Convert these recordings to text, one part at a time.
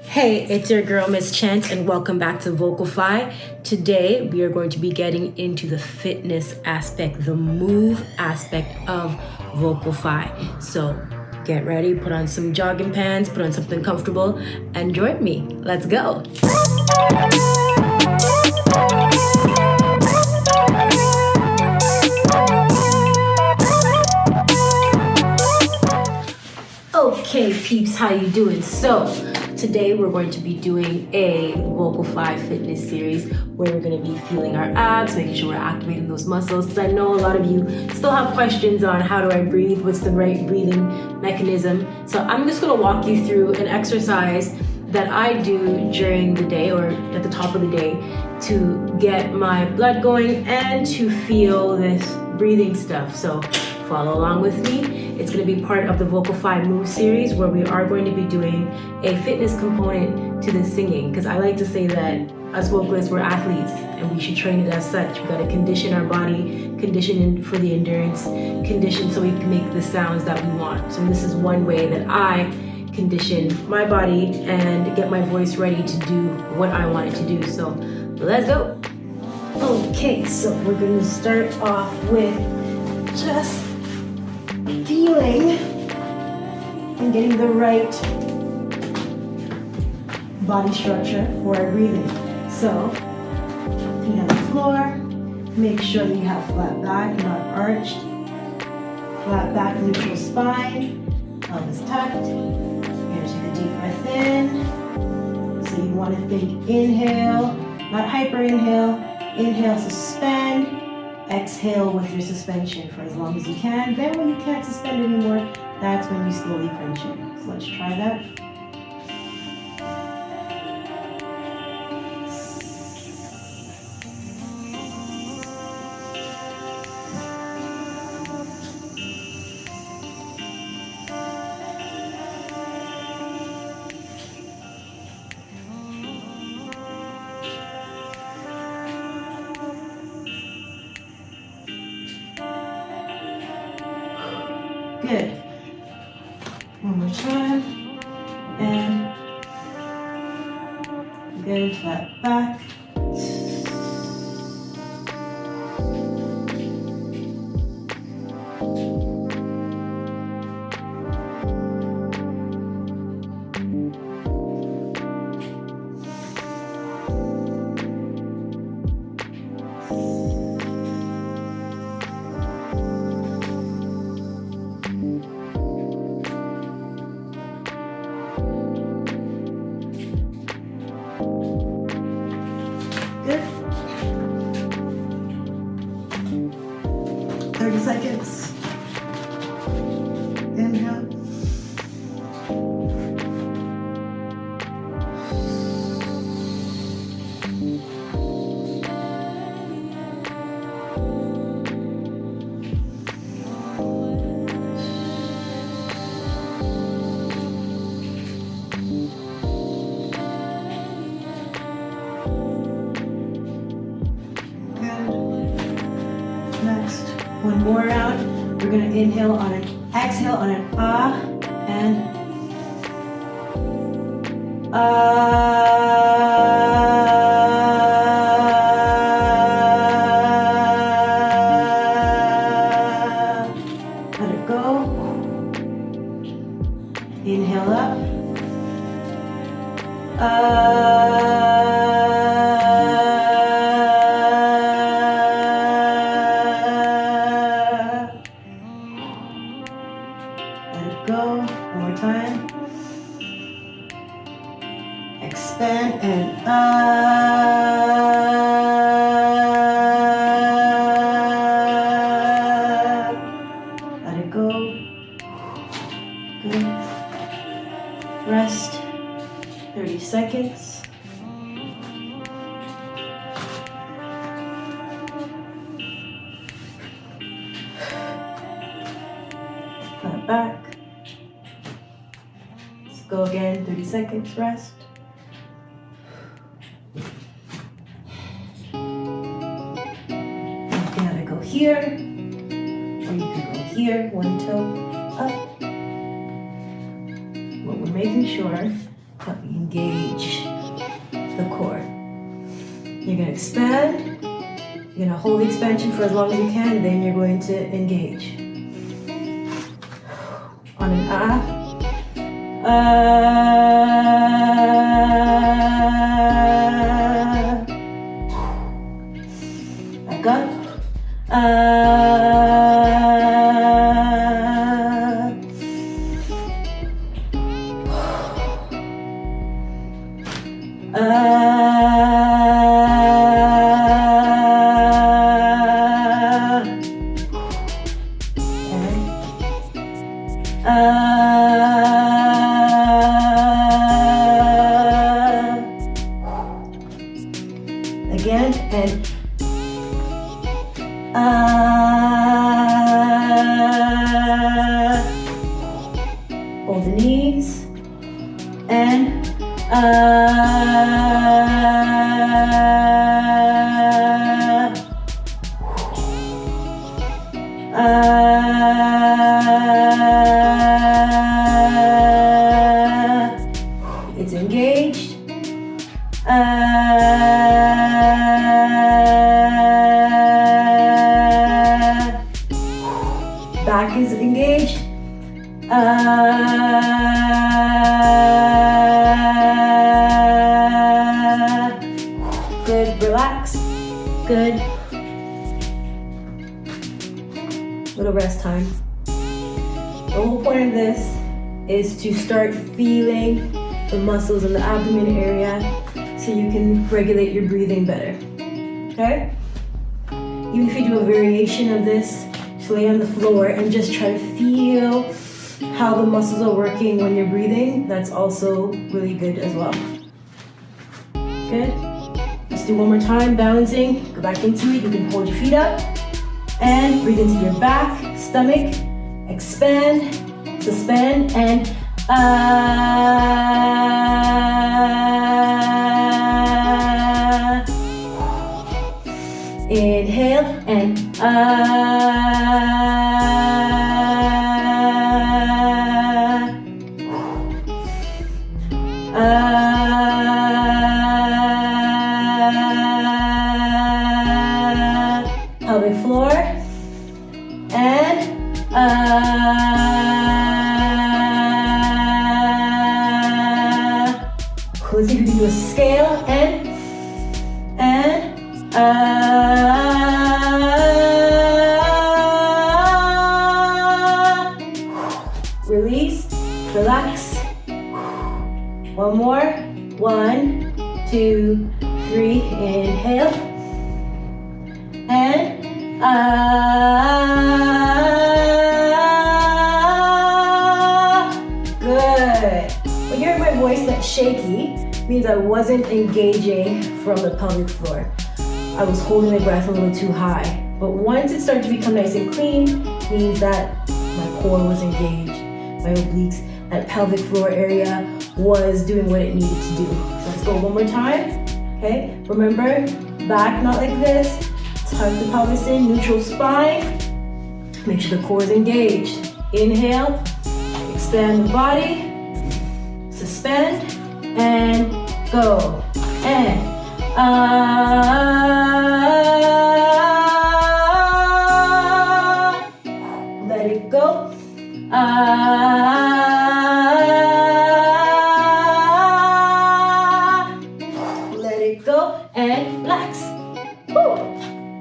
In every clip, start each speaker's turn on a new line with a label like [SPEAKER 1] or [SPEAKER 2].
[SPEAKER 1] Hey, it's your girl Miss Chance and welcome back to Vocalfy. Today we are going to be getting into the fitness aspect, the move aspect of Vocalfy. So get ready, put on some jogging pants, put on something comfortable, and join me. Let's go. Okay, peeps, how you doing? So today we're going to be doing a Vocalfy fitness series where we're going to be feeling our abs, making sure we're activating those muscles, because I know a lot of you still have questions on how do I breathe, what's the right breathing mechanism. So I'm just going to walk you through an exercise that I do during the day or at the top of the day to get my blood going and to feel this breathing stuff. So follow along with me. It's going to be part of the Vocalfy Move series where we are going to be doing a fitness component to the singing, because I like to say that us vocalists, we're athletes and we should train it as such. We got to condition our body, condition for the endurance, condition so we can make the sounds that we want. So this is one way that I condition my body and get my voice ready to do what I want it to do. So let's go. Okay, so we're going to start off with just feeling and getting the right body structure for our breathing. So, feet on the floor, make sure that you have flat back, not arched. Flat back, neutral spine, pelvis tucked. You're gonna take a deep breath in. So you want to think inhale, not hyper inhale. Inhale, suspend. Exhale with your suspension for as long as you can. Then when you can't suspend anymore, that's when you slowly crunch in. So let's try that. Good. One more time. And good, flat back. Good. 30 seconds. Inhale. Next, one more round. We're going to inhale on an exhale on an ah and let it go. Inhale up. Let it go. One more time. Expand and let it go. Good. Rest. 30 seconds. Flat back. Let's go again. 30 seconds. Rest. You can either go here, or you can go here, one toe up. What we're making sure help you engage the core. You're gonna expand. You're gonna hold the expansion for as long as you can, then you're going to engage. On an back up. Again, and hold the knees, and it's engaged. Back is engaged. Good, relax. Good. Little rest time. The whole point of this is to start feeling the muscles in the abdomen area so you can regulate your breathing better. Okay? Even if you do a variation of this, just lay on the floor and just try to feel how the muscles are working when you're breathing. That's also really good as well. Good. Let's do one more time, balancing. Go back into it. You can hold your feet up and breathe into your back, stomach, expand, suspend, and inhale and pelvic floor and let's see if we can do a scale and release, relax. One more. 1, 2, 3. Inhale. And good. When you hear my voice that's shaky, means I wasn't engaging from the pelvic floor. I was holding my breath a little too high. But once it started to become nice and clean, means that my core was engaged, my obliques, that pelvic floor area was doing what it needed to do. So let's go one more time. Okay, remember, back not like this. Tuck the pelvis in, neutral spine. Make sure the core is engaged. Inhale, expand the body, suspend, and go. And let it go. Let it go and relax. Woo.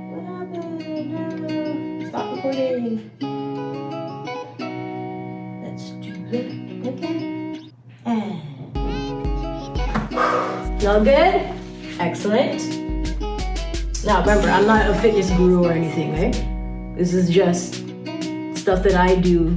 [SPEAKER 1] What happened? Stop recording. Let's do it again. And all good? Excellent. Now remember, I'm not a fitness guru or anything, right? This is just stuff that I do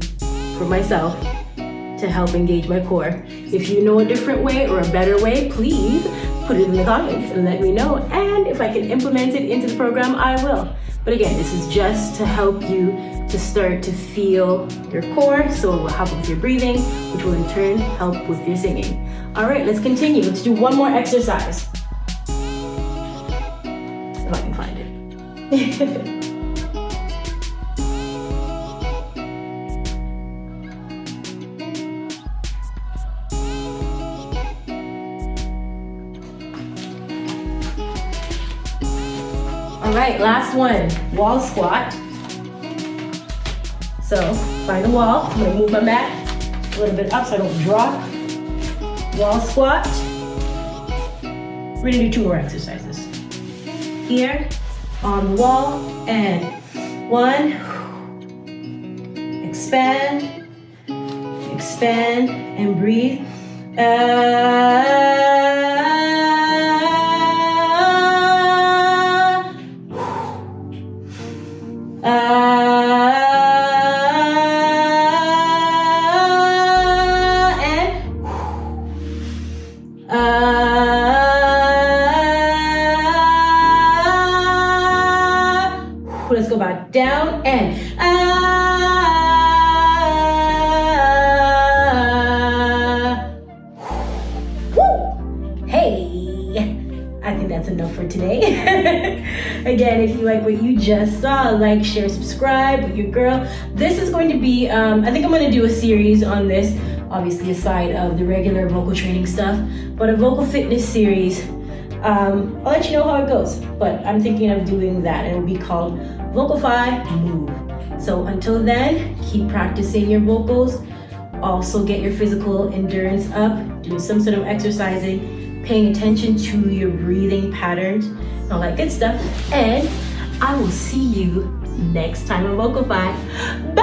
[SPEAKER 1] for myself to help engage my core. If you know a different way or a better way, please put it in the comments and let me know. And if I can implement it into the program, I will. But again, this is just to help you to start to feel your core, so it will help with your breathing, which will in turn help with your singing. All right, let's continue. Let's do one more exercise. If I can find it. All right, last one, wall squat. So find a wall. I'm gonna move my mat a little bit up so I don't drop. Wall squat. We're gonna do 2 more exercises. Here on the wall, and 1, expand, expand, and breathe. Let's go back down and woo. Hey, I think that's enough for today. Again, if you like what you just saw, like, share, subscribe with your girl. This is going to be, I think I'm going to do a series on this, obviously aside of the regular vocal training stuff, but a vocal fitness series. I'll let you know how it goes, but I'm thinking of doing that, and it will be called Vocalfy Move. So until then, keep practicing your vocals. Also get your physical endurance up, do some sort of exercising, paying attention to your breathing patterns, and all that good stuff. And I will see you next time on Vocalfy.